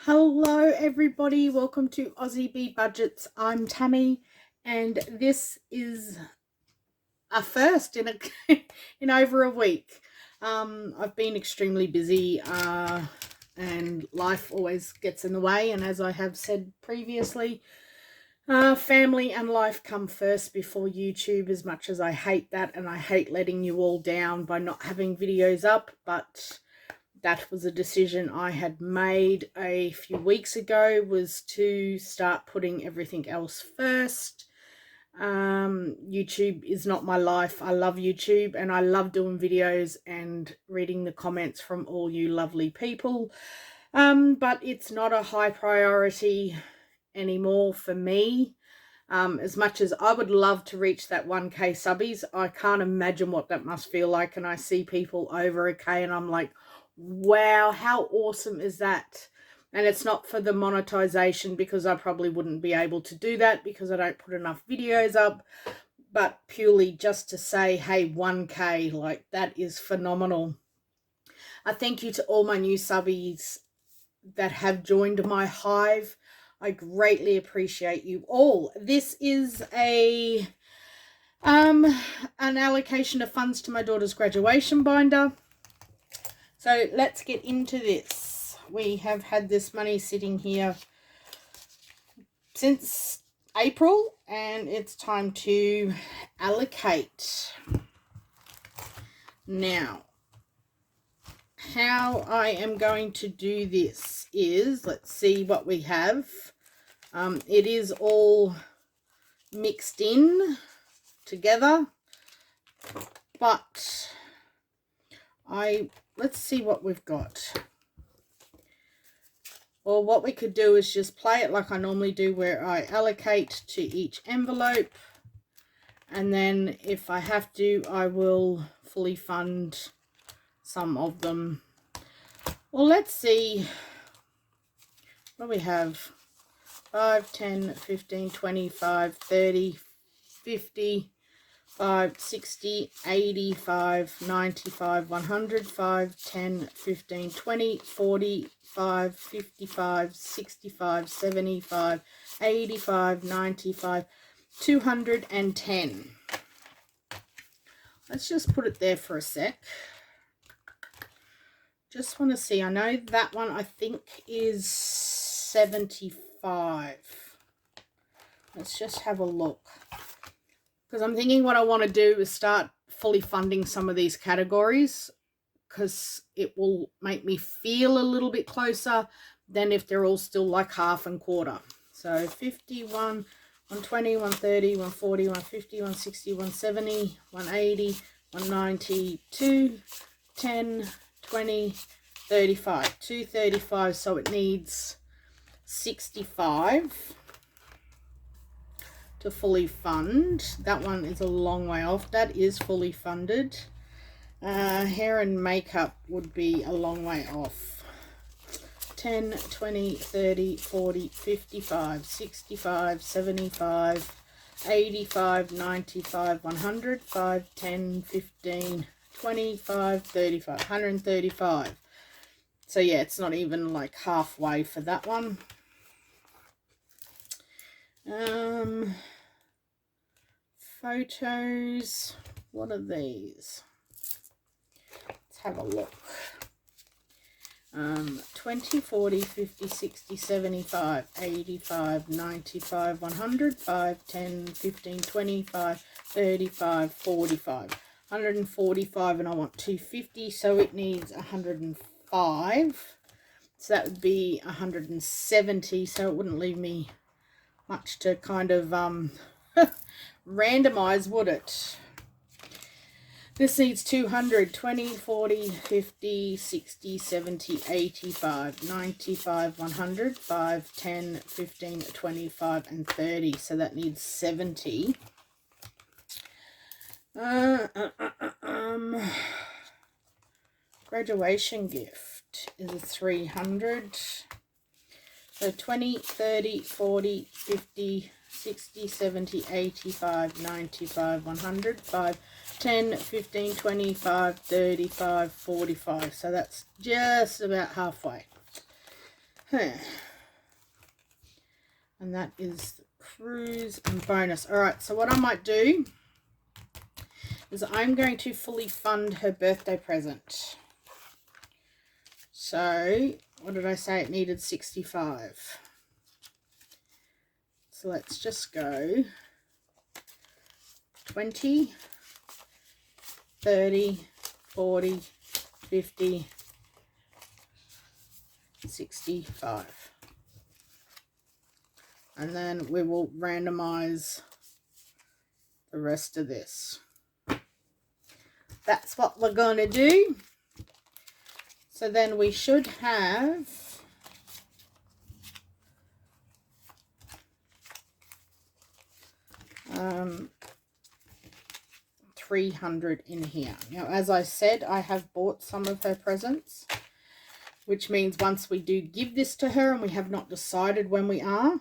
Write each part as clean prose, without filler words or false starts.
Hello everybody, welcome to Aussie Bee Budgets. I'm Tammy and this is a first in in over a week. I've been extremely busy and life always gets in the way, and as I have said previously, family and life come first before YouTube, as much as I hate that and I hate letting you all down by not having videos up, but that was a decision I had made a few weeks ago, was to start putting everything else first. YouTube is not my life. I love YouTube and I love doing videos and reading the comments from all you lovely people. But it's not a high priority anymore for me. As much as I would love to reach that 1K subbies, I can't imagine what that must feel like. And I see people over a K and I'm like, wow, how awesome is that? And it's not for the monetization, because I probably wouldn't be able to do that because I don't put enough videos up, but purely just to say, hey, 1K, like, that is phenomenal. A thank you to all my new subbies that have joined my hive. I greatly appreciate you all. This is an allocation of funds to my daughter's graduation binder. So let's get into this. We have had this money sitting here since April and it's time to allocate. Now, how I am going to do this is, let's see what we have. It is all mixed in together, but let's see what we've got. Or what we could do is just play it like I normally do, where I allocate to each envelope, and then if I have to, I will fully fund some of them. Well, let's see what we have. 5, 10, 15, 25, 30, 50, 5, 60, 85, 95, 100, 5, 10, 15, 20, 40, 5, 55, 65, 75, 85, 95, 210. Let's just put it there for a sec. Just want to see. I know that one I think is 75. Let's just have a look, because I'm thinking what I want to do is start fully funding some of these categories, because it will make me feel a little bit closer than if they're all still like half and quarter. So 51, 120, 130, 140, 150, 160, 170, 180, 190, 210, 20, 35. 235, so it needs 65 to fully fund. That one is a long way off. That is fully funded. Hair and makeup would be a long way off. 10, 20, 30, 40, 55, 65, 75, 85, 95, 100, 5, 10, 15, 25, 35, 135. So yeah, it's not even like halfway for that one. Photos, what are these? Let's have a look. 20, 40, 50, 60, 75, 85, 95, 100, 5, 10, 15, 25, 35, 45, 145, and I want 250, so it needs 105. So that would be 170, so it wouldn't leave me much to kind of randomize, would it? This needs 200, 20, 40, 50, 60, 70, 85, 95, 100, 5, 10, 15, 25, and 30. So that needs 70. Graduation gift is a 300. So 20, 30, 40, 50, 60, 70, 85, 95, 100, 5, 10, 15, 25, 35, 45. So that's just about halfway. And that is the cruise and bonus. All right, so what I might do is I'm going to fully fund her birthday present. So what did I say? It needed 65. So let's just go 20, 30, 40, 50, 65. And then we will randomize the rest of this. That's what we're going to do. So then we should have $300 in here. Now, as I said, I have bought some of her presents, which means once we do give this to her, and we have not decided when we are,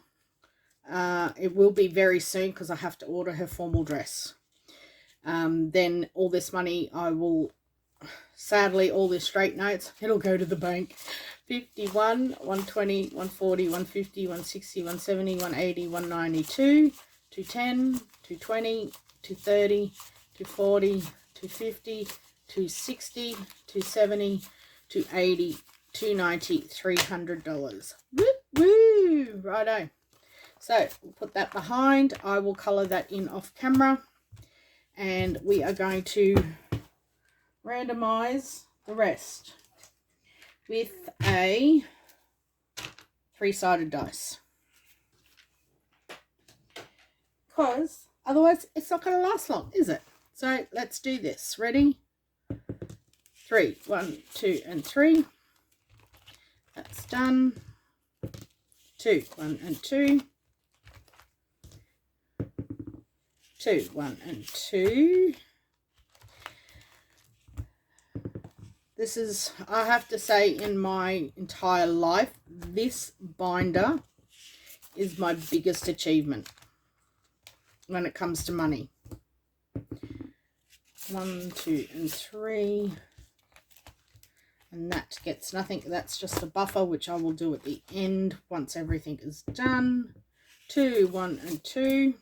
it will be very soon because I have to order her formal dress. Then all this money I will, sadly, all this straight notes, it'll go to the bank. 51, 120, 140, 150, 160, 170, 180, 192, 210, 220, 230, 240, 250, 260, 270, 280, 290, $300. Woo woo! Righto. So we'll put that behind. I will colour that in off camera. And we are going to randomise the rest with a 3-sided dice. Because otherwise it's not going to last long, is it? So let's do this. Ready? 3. 1, 2, and 3. That's done. 2, 1, and 2. 2, 1, and 2. This is, I have to say, in my entire life, this binder is my biggest achievement when it comes to money. 1, 2, and 3. And that gets nothing. That's just a buffer, which I will do at the end once everything is done. 2, 1, and 2.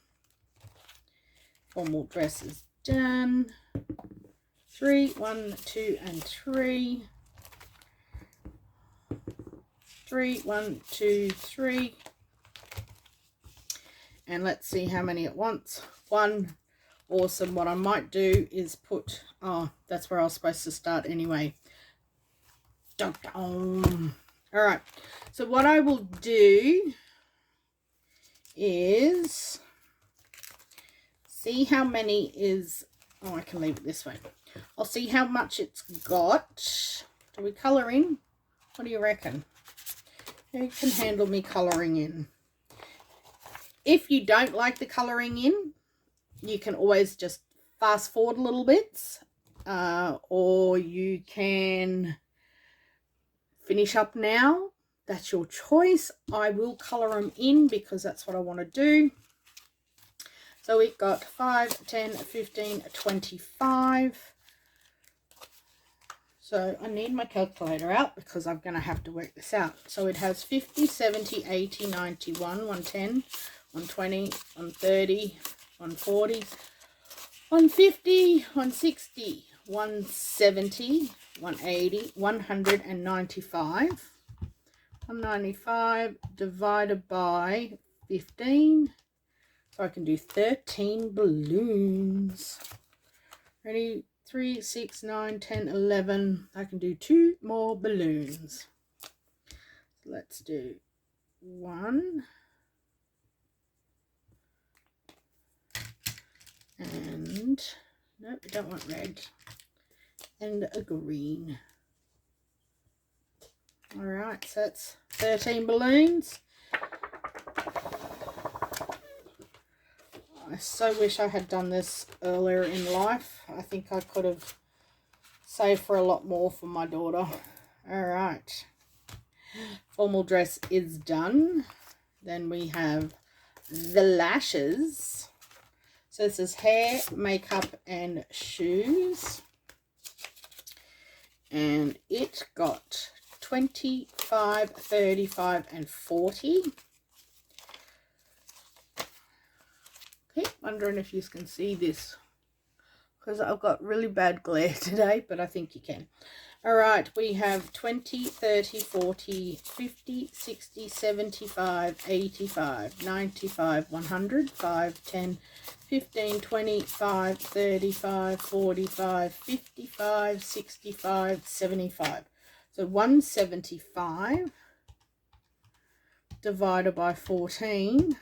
Formal dress is done. 3, 1, 2, and 3. 3, 1, 2, 3. And let's see how many at once. 1. Awesome. What I might do is put, oh, that's where I was supposed to start anyway. All right. So what I will do is see how many is, oh, I can leave it this way. I'll see how much it's got. Do we colour in? What do you reckon? Who can handle me colouring in? If you don't like the colouring in, you can always just fast forward a little bit, or you can finish up now. That's your choice. I will colour them in because that's what I want to do. So we've got 5, 10, 15, 25. So I need my calculator out because I'm going to have to work this out. So it has 50, 70, 80, 91, 110, 120, 130, 140, 150, 160, 170, 180, 195. 195 divided by 15. So I can do 13 balloons. Ready? 3, 6, 9, 10, 11. I can do 2 more balloons. Let's do 1. And, nope, I don't want red. And a green. Alright, so that's 13 balloons. I so wish I had done this earlier in life. I think I could have saved for a lot more for my daughter. Alright. Formal dress is done. Then we have the lashes. So this is hair, makeup, and shoes. And it got $25. 25, 35, and 40. Keep wondering if you can see this, because I've got really bad glare today, but I think you can. All right, we have 20, 30, 40, 50, 60, 75, 85, 95, 100, 5, 10, 15, 20, 5, 35, 45, 55, 65, 75. So 175 divided by 14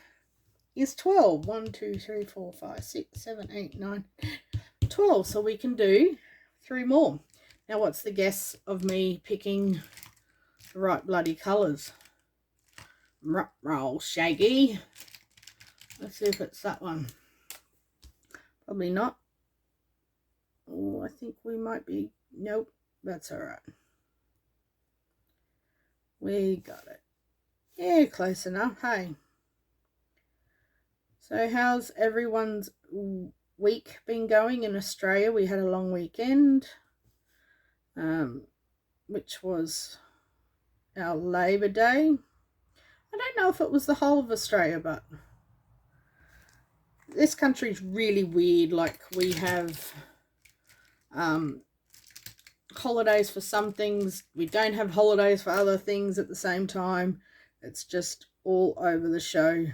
is 12. 1, 2, 3, 4, 5, 6, 7, 8, 9, 12. So we can do 3 more. Now, what's the guess of me picking the right bloody colours? Roll, Shaggy. Let's see if it's that one. Probably not. Oh, I think we might be. Nope, that's all right. We got it. Yeah, close enough, hey. So how's everyone's week been going in Australia? We had a long weekend, which was our Labor Day. I don't know if it was the whole of Australia, but this country's really weird. Like, we have holidays for some things. We don't have holidays for other things at the same time. It's just all over the show.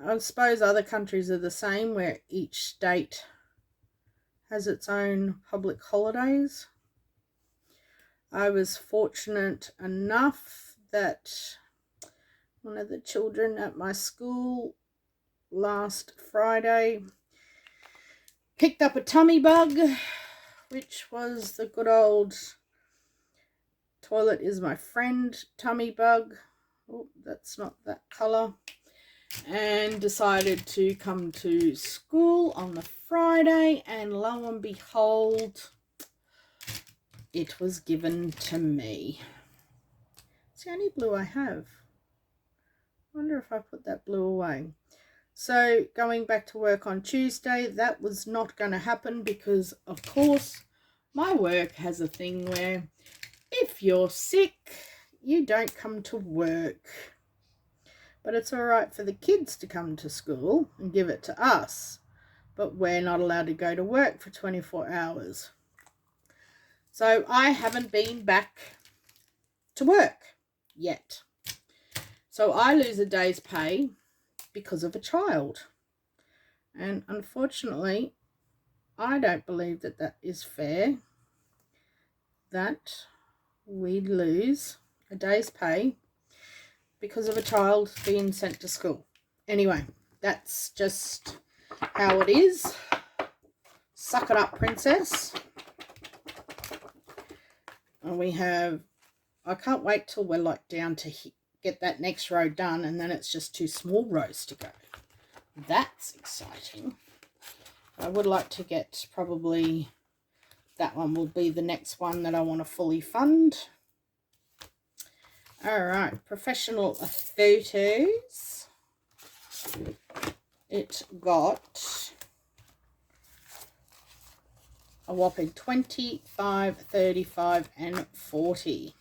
I suppose other countries are the same, where each state has its own public holidays. I was fortunate enough that one of the children at my school last Friday picked up a tummy bug, which was the good old toilet is my friend tummy bug. Oh, that's not that colour. And decided to come to school on the Friday, and lo and behold, it was given to me. It's the only blue I have. I wonder if I put that blue away. So going back to work on Tuesday, that was not going to happen because, of course, my work has a thing where if you're sick, you don't come to work. But it's all right for the kids to come to school and give it to us. But we're not allowed to go to work for 24 hours. So I haven't been back to work yet. So I lose a day's pay because of a child. And unfortunately, I don't believe that that is fair, that we lose a day's pay because of a child being sent to school. Anyway, that's just how it is. Suck it up, princess. And we have, I can't wait till we're like down to get that next row done, and then it's just 2 small rows to go. That's exciting. I would like to get, probably that one will be the next one that I want to fully fund. All right, professional photos. It got a whopping 25, 35, and 40.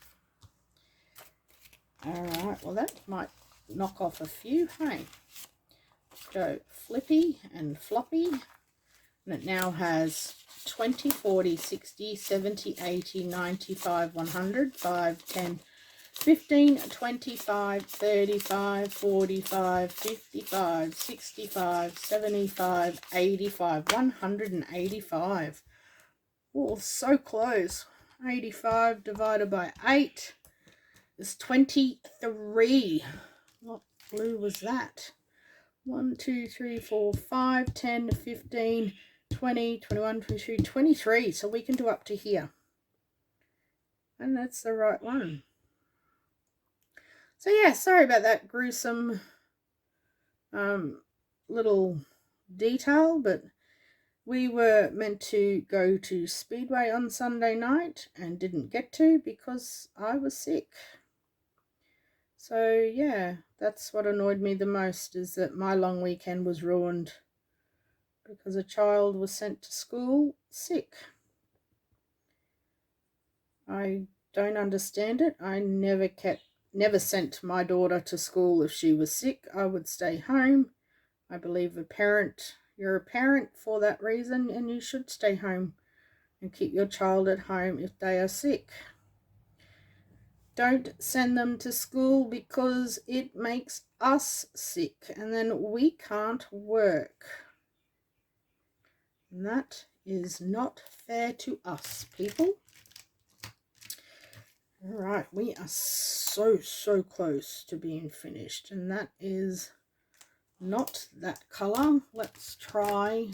All right, well, that might knock off a few, hey? Go flippy and floppy. And it now has 20, 40, 60, 70, 80, 95, 100, 5, 10, 15, 25, 35, 45, 55, 65, 75, 85, 185. Oh, so close. 85 divided by 8 is 23. What blue was that? 1, 2, 3, 4, 5, 10, 15, 20, 21, 22, 23. So we can do up to here. And that's the right one. So yeah, sorry about that gruesome little detail, but we were meant to go to Speedway on Sunday night and didn't get to because I was sick. So yeah, that's what annoyed me the most, is that my long weekend was ruined because a child was sent to school sick. I don't understand it. I never sent my daughter to school if she was sick. I would stay home. I believe you're a parent for that reason, and you should stay home and keep your child at home if they are sick. Don't send them to school because it makes us sick and then we can't work. And that is not fair to us, people. All right, we are so close to being finished, and that is not that color. Let's try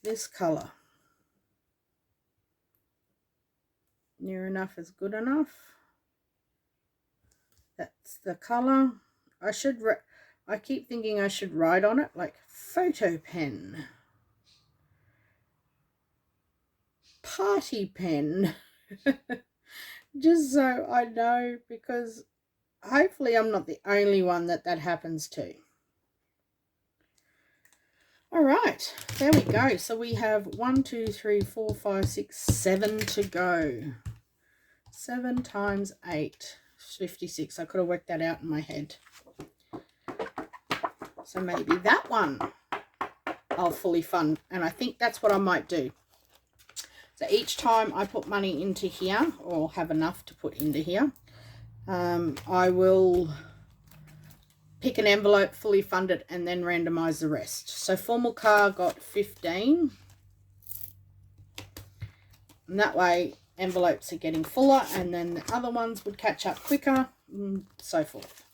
this color. Near enough is good enough. That's the color. I keep thinking I should write on it like photo pen, party pen. Just so I know, because hopefully I'm not the only one that happens to. All right, there we go. So we have 1, 2, 3, 4, 5, 6, 7 to go. 7 times 8 is 56. I could have worked that out in my head. So maybe that one I'll fully fund, and I think that's what I might do. So each time I put money into here, or have enough to put into here, I will pick an envelope, fully fund it, and then randomize the rest. So formal car got 15. And that way envelopes are getting fuller, and then the other ones would catch up quicker, and so forth.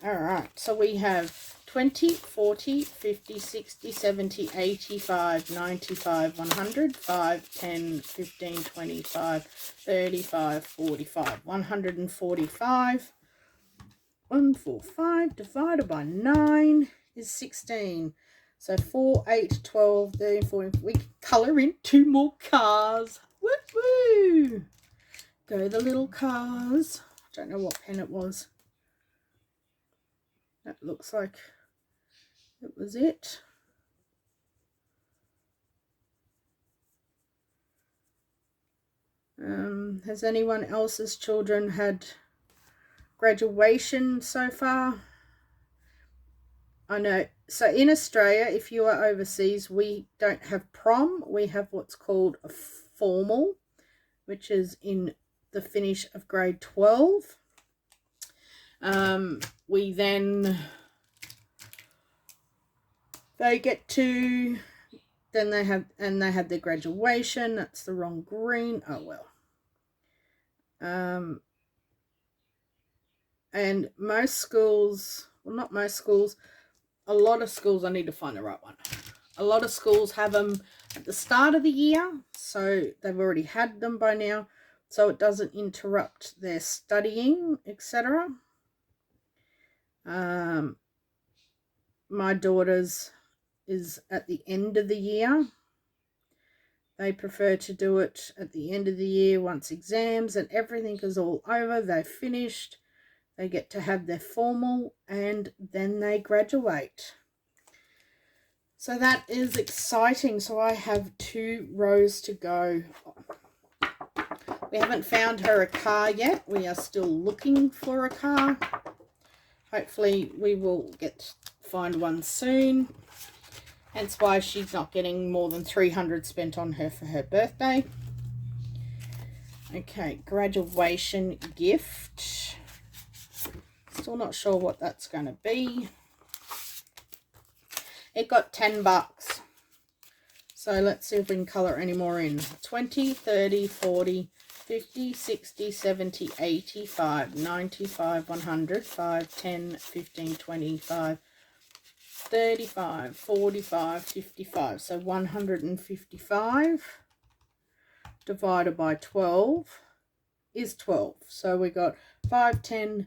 All right, so we have 20, 40, 50, 60, 70, 85, 95, 100, 5, 10, 15, 25, 35, 45, 145. 145 divided by 9 is 16. So 4, 8, 12, 13, 14. We can colour in 2 more cars. Woo-woo! Go the little cars. I don't know what pen it was. That looks like it was it. Has anyone else's children had graduation so far? I know. So in Australia, if you are overseas, we don't have prom. We have what's called a formal, which is in the finish of grade 12. We then, they get to, then they have their graduation. That's the wrong green. Oh well. And most schools, well, not most schools, a lot of schools, I need to find the right one. A lot of schools have them at the start of the year, so they've already had them by now, so it doesn't interrupt their studying, etc. My daughter's is at the end of the year. They prefer to do it at the end of the year once exams and everything is all over, they've finished. They get to have their formal and then they graduate. So that is exciting. So I have 2 rows to go. We haven't found her a car yet. We are still looking for a car. Hopefully we will find one soon. Hence why she's not getting more than 300 spent on her for her birthday. Okay, graduation gift. Still not sure what that's going to be. It got 10 bucks. So let's see if we can colour any more in. 20, 30, 40, 50, 60, 70, 85, 95, 100, 5, 10, 15, 25, 35, 45, 55. So 155 divided by 12 is 12. So we got 5, 10,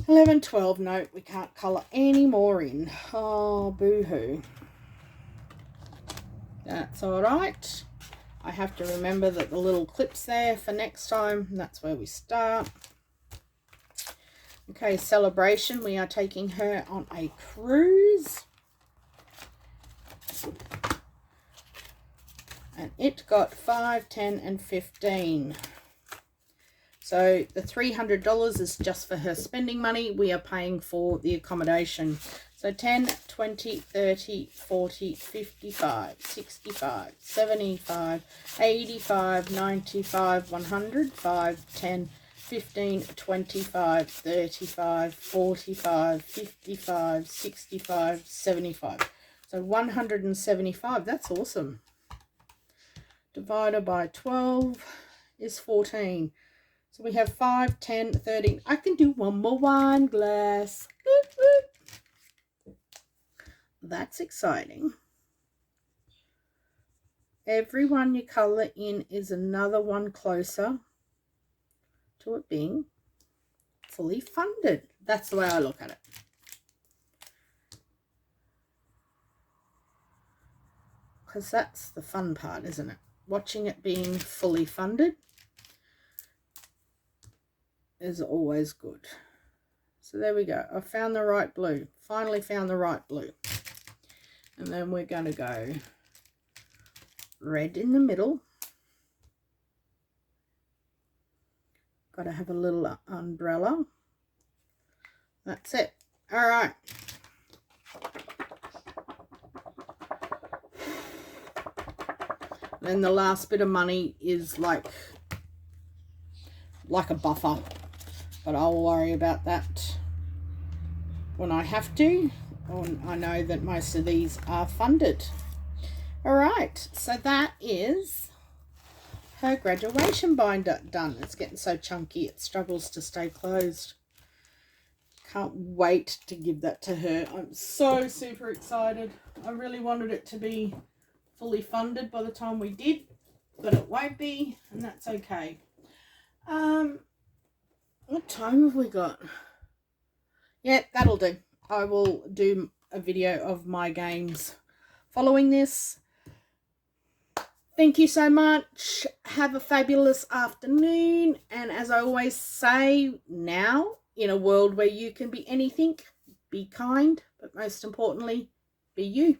11, 12. No, we can't colour any more in. Oh, boo-hoo. That's all right. I have to remember that the little clip's there for next time. That's where we start. Okay, celebration. We are taking her on a cruise. And it got 5, 10, and 15. So the $300 is just for her spending money. We are paying for the accommodation. So 10, 20, 30, 40, 55, 65, 75, 85, 95, 100, 5, 10, 15, 25, 35, 45, 55, 65, 75. So 175. That's awesome. Divided by 12 is 14. So we have 5, 10, 13. I can do one more wine glass. Boop, boop. That's exciting. Every one you colour in is another one closer to it being fully funded. That's the way I look at it. Because that's the fun part, isn't it? Watching it being fully funded is always good. So there we go. I found the right blue. Finally found the right blue. And then we're going to go red in the middle. Got to have a little umbrella. That's it. All right. Then the last bit of money is like a buffer, but I'll worry about that when I have to. I know that most of these are funded. All right, so that is her graduation binder done. It's getting so chunky it struggles to stay closed. Can't wait to give that to her. I'm so super excited. I really wanted it to be fully funded by the time we did, but it won't be, and that's okay. What time have we got? Yeah, that'll do. I will do a video of my games following this. Thank you so much. Have a fabulous afternoon. And as I always say, now, in a world where you can be anything, be kind, but most importantly, be you.